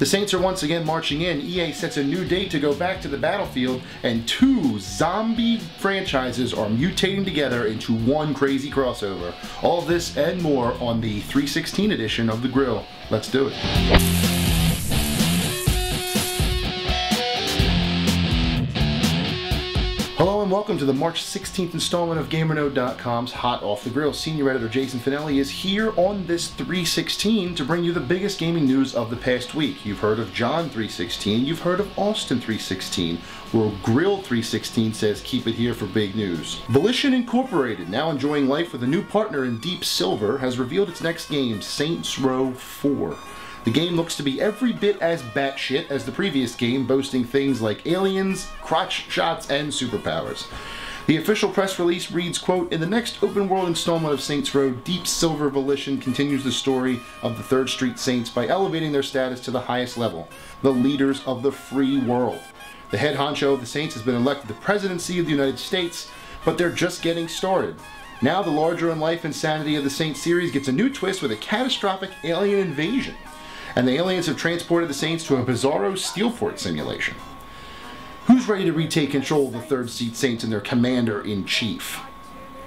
The Saints are once again marching in. EA sets a new date to go back to the battlefield, and two zombie franchises are mutating together into one crazy crossover. All this and more on the 316 edition of The Grill. Let's do it. Hello and welcome to the March 16th installment of GamerNode.com's Hot Off the Grill. Senior editor Jason Fanelli is here on this 316 to bring you the biggest gaming news of the past week. You've heard of John 316, you've heard of Austin 316, where Grill 316 says keep it here for big news. Volition Incorporated, now enjoying life with a new partner in Deep Silver, has revealed its next game, Saints Row 4. The game looks to be every bit as batshit as the previous game, boasting things like aliens, crotch shots, and superpowers. The official press release reads, quote, "In the next open-world installment of Saints Row, Deep Silver Volition continues the story of the 3rd Street Saints by elevating their status to the highest level, the leaders of the free world. The head honcho of the Saints has been elected the presidency of the United States, but they're just getting started. Now the larger-in-life insanity of the Saints series gets a new twist with a catastrophic alien invasion. And the aliens have transported the Saints to a bizarro Steelport simulation. Who's ready to retake control of the 3rd Street Saints and their commander-in-chief?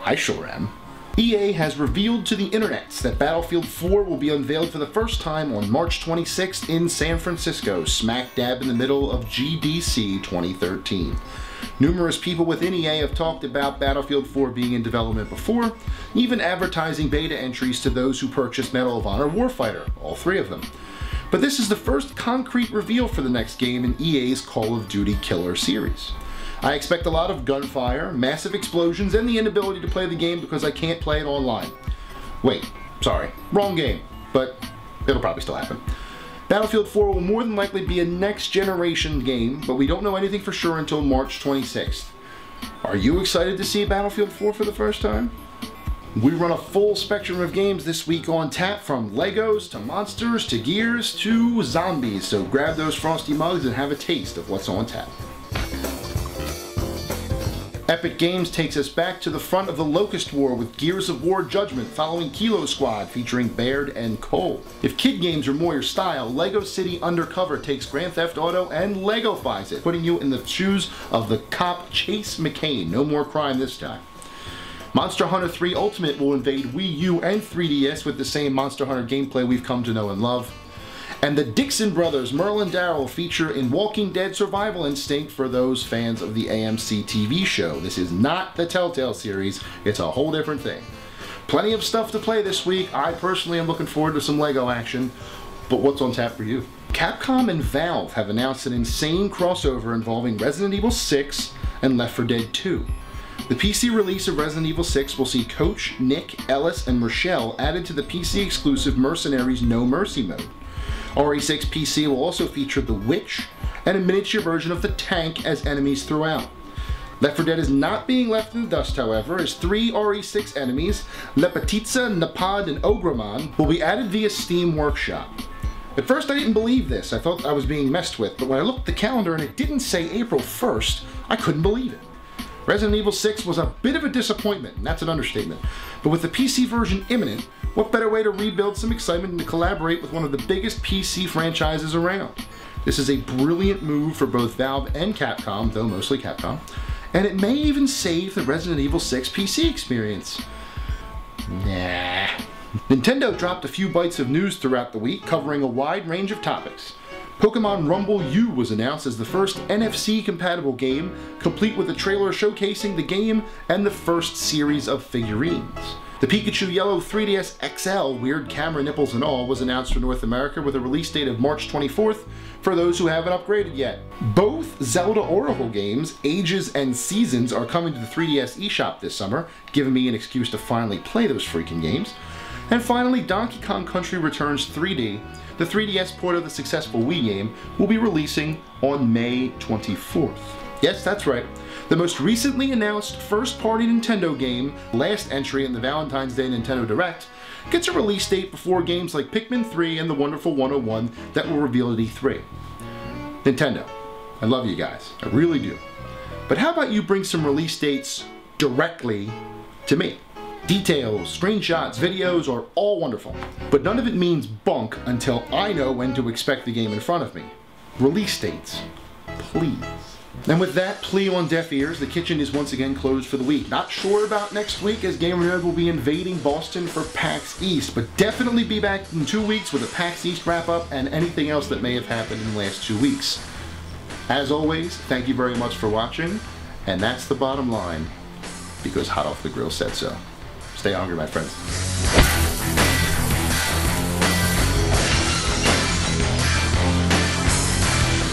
I sure am." EA has revealed to the internets that Battlefield 4 will be unveiled for the first time on March 26th in San Francisco, smack dab in the middle of GDC 2013. Numerous people within EA have talked about Battlefield 4 being in development before, even advertising beta entries to those who purchased Medal of Honor Warfighter, all 3 of them. But this is the first concrete reveal for the next game in EA's Call of Duty Killer series. I expect a lot of gunfire, massive explosions, and the inability to play the game because I can't play it online. Wait, sorry, wrong game, but it'll probably still happen. Battlefield 4 will more than likely be a next-generation game, but we don't know anything for sure until March 26th. Are you excited to see Battlefield 4 for the first time? We run a full spectrum of games this week on tap, from Legos to monsters to gears to zombies, so grab those frosty mugs and have a taste of what's on tap. Epic Games takes us back to the front of the Locust War with Gears of War Judgment following Kilo Squad featuring Baird and Cole. If kid games are more your style, Lego City Undercover takes Grand Theft Auto and Legofies it, putting you in the shoes of the cop Chase McCain. No more crime this time. Monster Hunter 3 Ultimate will invade Wii U and 3DS with the same Monster Hunter gameplay we've come to know and love. And the Dixon brothers, Merle and Daryl, feature in Walking Dead Survival Instinct for those fans of the AMC TV show. This is not the Telltale series, it's a whole different thing. Plenty of stuff to play this week. I personally am looking forward to some Lego action, but what's on tap for you? Capcom and Valve have announced an insane crossover involving Resident Evil 6 and Left 4 Dead 2. The PC release of Resident Evil 6 will see Coach, Nick, Ellis, and Rochelle added to the PC-exclusive Mercenaries No Mercy mode. RE6 PC will also feature the Witch and a miniature version of the Tank as enemies throughout. Left 4 Dead is not being left in the dust, however, as 3 RE6 enemies, Lepetitsa, Napad, and Ograman, will be added via Steam Workshop. At first I didn't believe this, I thought I was being messed with, but when I looked at the calendar and it didn't say April 1st, I couldn't believe it. Resident Evil 6 was a bit of a disappointment, and that's an understatement. But with the PC version imminent, what better way to rebuild some excitement than to collaborate with one of the biggest PC franchises around? This is a brilliant move for both Valve and Capcom, though mostly Capcom, and it may even save the Resident Evil 6 PC experience. Nah. Nintendo dropped a few bites of news throughout the week, covering a wide range of topics. Pokemon Rumble U was announced as the first NFC-compatible game, complete with a trailer showcasing the game and the first series of figurines. The Pikachu Yellow 3DS XL, weird camera nipples and all, was announced for North America with a release date of March 24th for those who haven't upgraded yet. Both Zelda Oracle games, Ages and Seasons, are coming to the 3DS eShop this summer, giving me an excuse to finally play those freaking games. And finally, Donkey Kong Country Returns 3D, the 3DS port of the successful Wii game, will be releasing on May 24th. Yes, that's right. The most recently announced first-party Nintendo game, last entry in the Valentine's Day Nintendo Direct, gets a release date before games like Pikmin 3 and The Wonderful 101 that were revealed at E3. Nintendo, I love you guys, I really do. But how about you bring some release dates directly to me? Details, screenshots, videos are all wonderful, but none of it means bunk until I know when to expect the game in front of me. Release dates, please. And with that plea on deaf ears, the kitchen is once again closed for the week. Not sure about next week, as GamerNode will be invading Boston for PAX East, but definitely be back in 2 weeks with a PAX East wrap-up and anything else that may have happened in the last 2 weeks. As always, thank you very much for watching, and that's the bottom line, because Hot Off the Grill said so. Stay hungry, my friends.